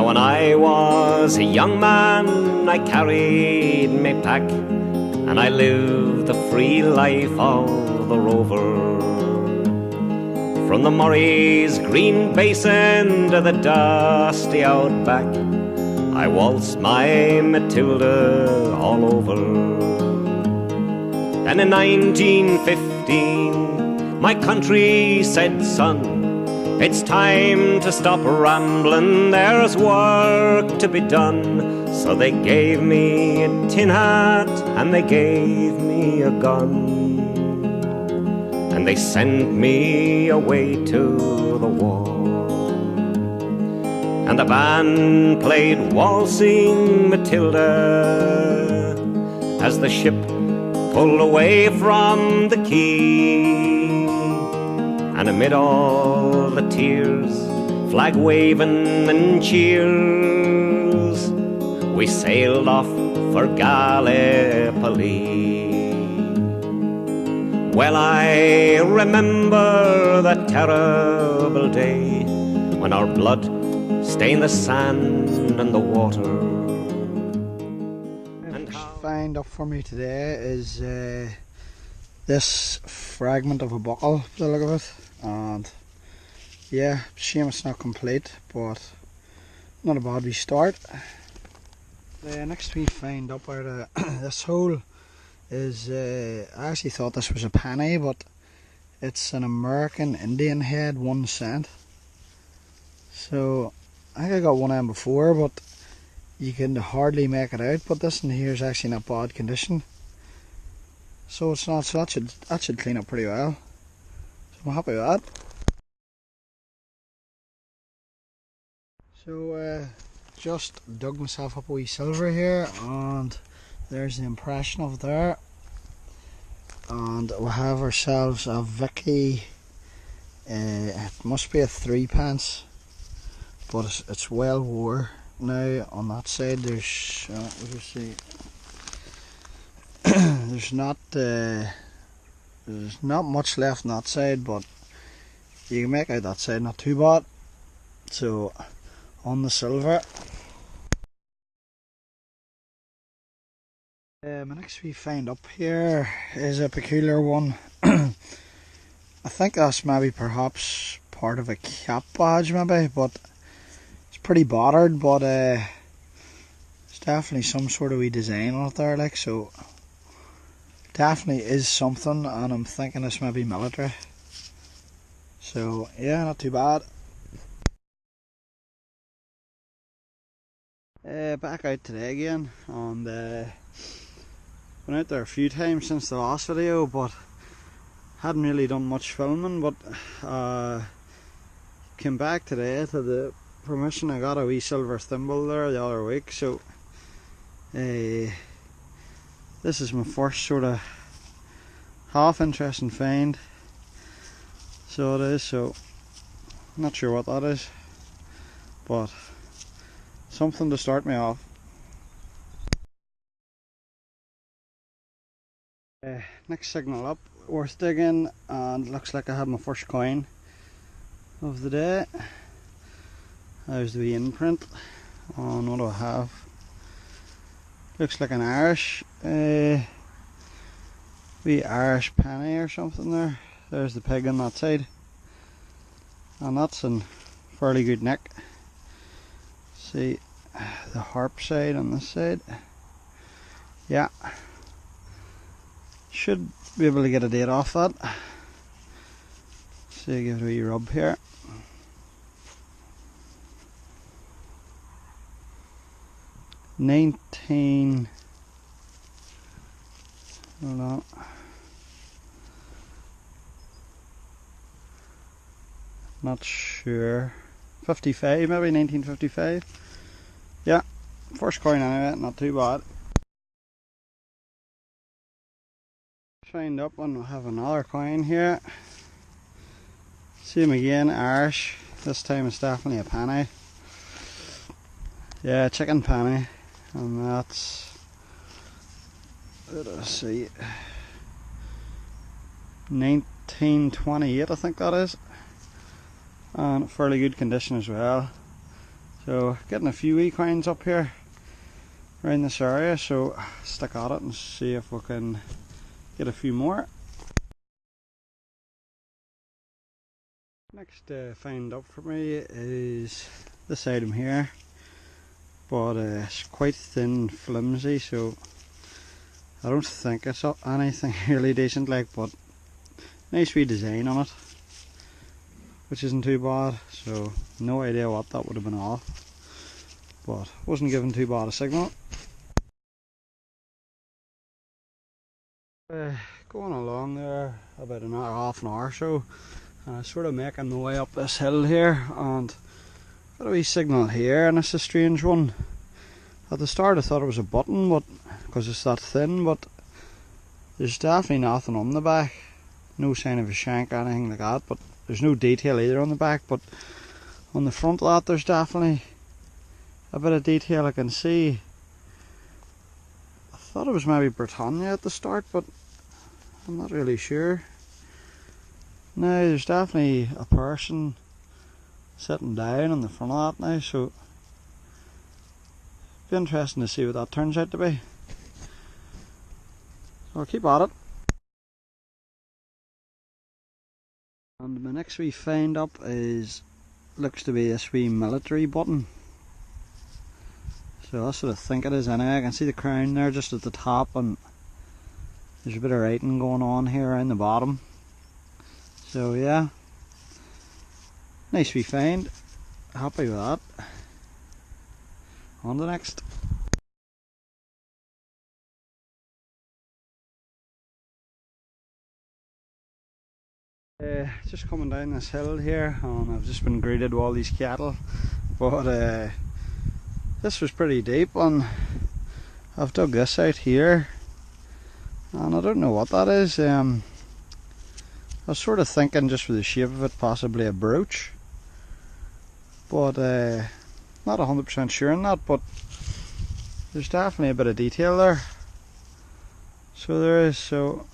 Now when I was a young man, I carried me pack, and I lived the free life of the rover. From the Murray's green basin to the dusty outback, I waltzed my Matilda all over. And in 1915, my country said, son, it's time to stop rambling, there's work to be done. So they gave me a tin hat and they gave me a gun, and they sent me away to the war. And the band played Waltzing Matilda as the ship pulled away from the quay. And amid all the tears, flag waving and cheers, we sailed off for Gallipoli. Well, I remember that terrible day when our blood stained the sand and the water. And find up for me today is this fragment of a buckle, by the look of it. And yeah, shame it's not complete, but not a bad wee start. The next we find up out of this hole is, I actually thought this was a penny, but it's an American Indian head, 1 cent. So I think I got one of them before, but you can hardly make it out. But this in here is actually not bad condition, so it's not. So that should clean up pretty well. So I'm happy with that. So just dug myself up a wee silver here, and there's the impression of there. And we'll have ourselves a Vicky. It must be a 3p, but it's well wore now. On that side, there's we'll just see. there's not much left on that side, but you can make out that side not too bad. So on the silver. My next we find up here is a peculiar one. I think that's maybe perhaps part of a cap badge maybe, but it's pretty battered, but it's definitely some sort of wee design on it there, like, so definitely is something, and I'm thinking this might be military. So yeah, not too bad. Back out today again, and been out there a few times since the last video, but hadn't really done much filming. But came back today to the permission. I got a wee silver thimble there the other week, so this is my first sort of half interesting find. So it is. So not sure what that is, but something to start me off. Next signal up, worth digging, and looks like I have my first coin of the day. There's the wee imprint on what do I have. Looks like an Irish, wee Irish penny or something there. There's the pig on that side, and that's in fairly good nick. See the harp side on this side. Yeah, should be able to get a date off that. So give it a wee rub here. Hold on. Not sure. 55, maybe 1955. Yeah, first coin anyway, not too bad. Find up and we'll have another coin here. Same again, Irish. This time it's definitely a penny. Yeah, chicken penny. And that's, let's see, 1928 I think that is. And fairly good condition as well. So getting a few wee coins up here around this area, so stick at it and see if we can get a few more. Next find up for me is this item here, but it's quite thin and flimsy, so I don't think it's anything really decent, like, but nice wee design on it, which isn't too bad. So no idea what that would have been off, but wasn't given too bad a signal. Going along there about half an hour or so, and I'm sort of making my way up this hill here, and got a wee signal here, and it's a strange one. At the start I thought it was a button, but because it's that thin, but there's definitely nothing on the back. No sign of a shank or anything like that, but there's no detail either on the back. But on the front of that there's definitely a bit of detail I can see. I thought it was maybe Britannia at the start, but I'm not really sure. Now there's definitely a person sitting down on the front of that now, so it'll be interesting to see what that turns out to be. So I'll keep at it. And my next wee find up looks to be this wee military button. So that's what I think it is anyway. I can see the crown there just at the top, and there's a bit of writing going on here around the bottom. So yeah, nice wee find. Happy with that. On to the next. Just coming down this hill here, and I've just been greeted with all these cattle, but this was pretty deep, and I've dug this out here, and I don't know what that is. I was sort of thinking, just for the shape of it, possibly a brooch, but not 100% sure on that, but there's definitely a bit of detail there. So there is, so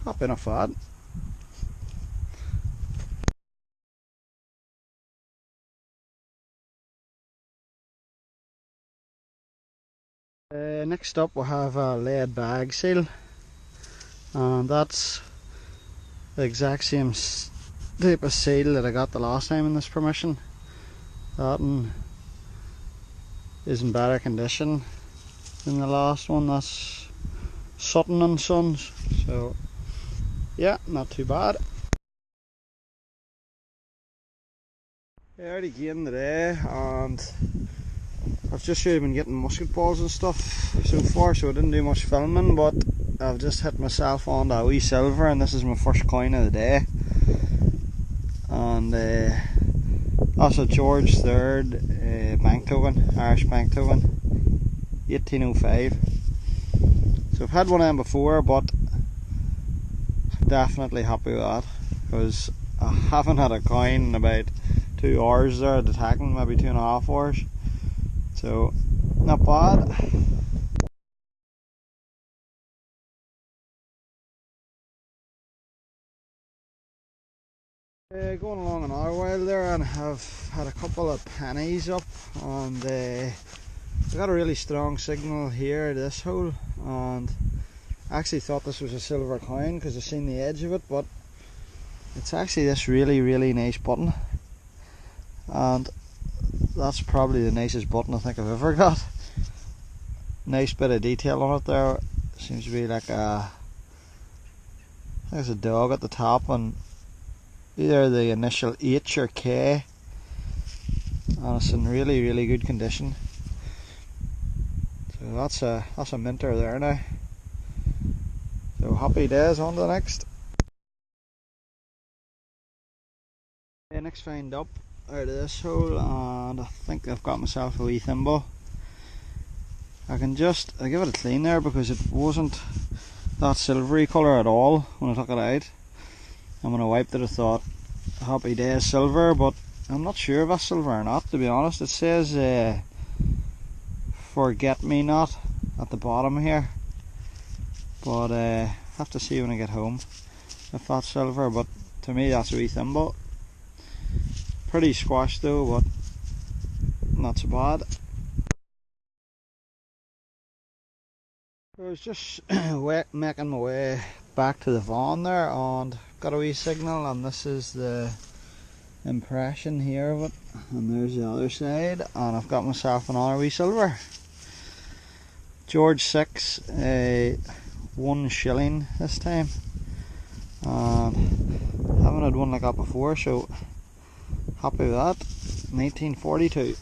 happy enough for that. Next up we'll have a lead bag seal, and that's the exact same type of seal that I got the last time in this permission. That one is in better condition than the last one. That's Sutton and Sons, so yeah, not too bad. I already gained today, and I've just really been getting musket balls and stuff so far, so I didn't do much filming, but I've just hit myself on a wee silver, and this is my first coin of the day. And that's a George III bank token, Irish bank token, 1805. So I've had one of them before, but I'm definitely happy with that, because I haven't had a coin in about 2 hours there at the tacking, maybe 2.5 hours. So, not bad. Going along another while there, and I've had a couple of pennies up, and I got a really strong signal here at this hole, and I actually thought this was a silver coin because I've seen the edge of it, but it's actually this really nice button, and that's probably the nicest button I think I've ever got. Nice bit of detail on it there. Seems to be like I think there's a dog at the top, and either the initial H or K, and it's in really good condition. So that's a minter there now. So happy days. On to the next. Next find up out of this hole, and I think I've got myself a wee thimble. I give it a clean there, because it wasn't that silvery colour at all when I took it out. And when I wiped it I thought happy days silver, but I'm not sure if that's silver or not, to be honest. It says forget me not at the bottom here, but have to see when I get home if that's silver, but to me that's a wee thimble. Pretty squashed though, but not so bad. I was just making my way back to the van there and got a wee signal, and this is the impression here of it, and there's the other side, and I've got myself another wee silver. George 6, 1 shilling this time, and haven't had one like that before, so happy with that. 1942.